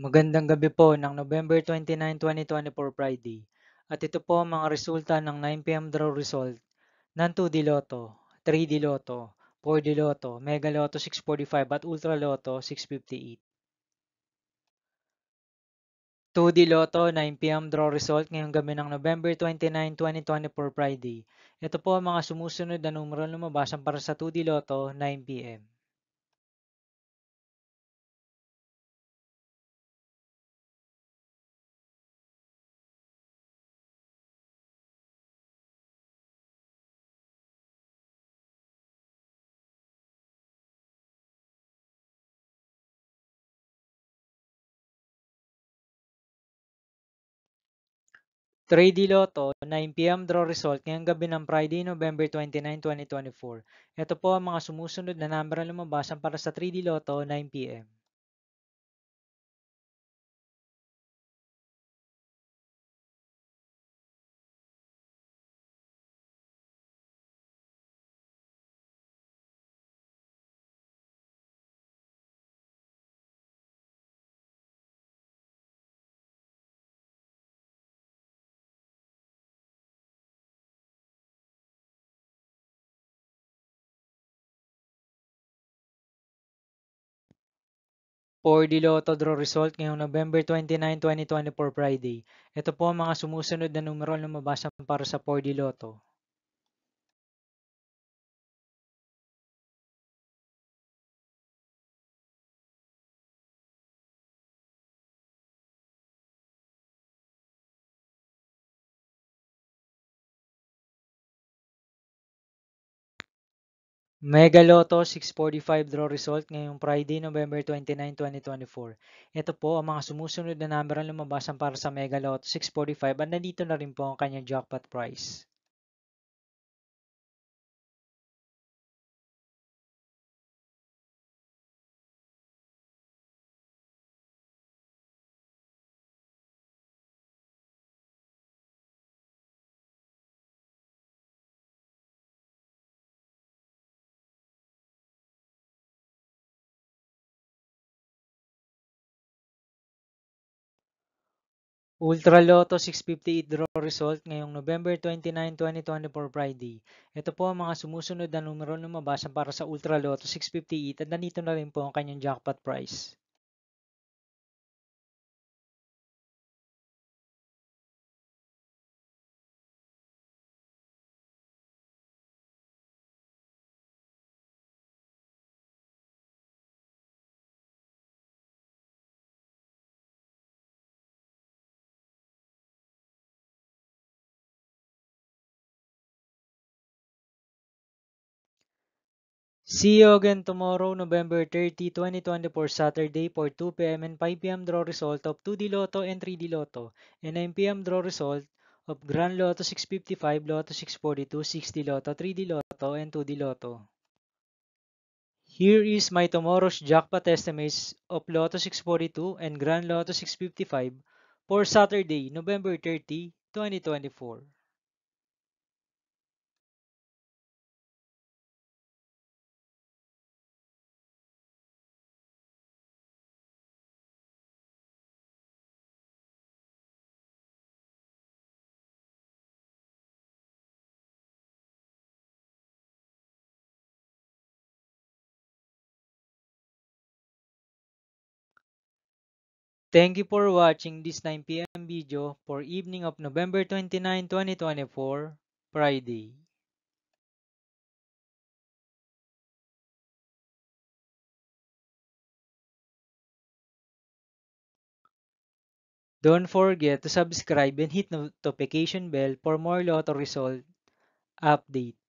Magandang gabi po ng November 29, 2024 Friday. At ito po ang mga resulta ng 9 p.m. draw result ng 2D Lotto, 3D Lotto, 4D Lotto, Mega Lotto 645 at Ultra Lotto 658. 2D Lotto 9 p.m. draw result ngayong gabi ng November 29, 2024 Friday. Ito po ang mga sumusunod na numero lumabasan para sa 2D Lotto 9 p.m. 3D Lotto 9 p.m. draw result ngayong gabi ng Friday, November 29, 2024. Ito po ang mga sumusunod na number na lumabasan para sa 3D Lotto 9 p.m. 4D Lotto draw result ngayong November 29, 2024 Friday. Ito po ang mga sumusunod na numero na lumabasan para sa 4D Lotto. 'Mega Lotto 645 draw result ngayong Friday, November 29, 2024. Ito po ang mga sumusunod na number na lumabasan para sa Mega Lotto 645 at nandito na rin po ang kanyang jackpot price. Ultra Lotto 658 draw result ngayong November 29, 2024 Friday. Ito po ang mga sumusunod na numero na lumabasan para sa Ultra Lotto 658 at nandito na rin po ang kanyang jackpot price. 'See you again tomorrow, November 30, 2024 Saturday for 2 p.m. and 5 p.m. draw result of 2D Lotto and 3D Lotto and 9 p.m. draw result of Grand Lotto 655, Lotto 642, 60 Lotto, 3D Lotto, and 2D Lotto. Here is my tomorrow's jackpot estimates of Lotto 642 and Grand Lotto 655 for Saturday, November 30, 2024. Thank you for watching this 9 p.m. video for evening of November 29, 2024, Friday. Don't forget to subscribe and hit notification bell for more lotto result update.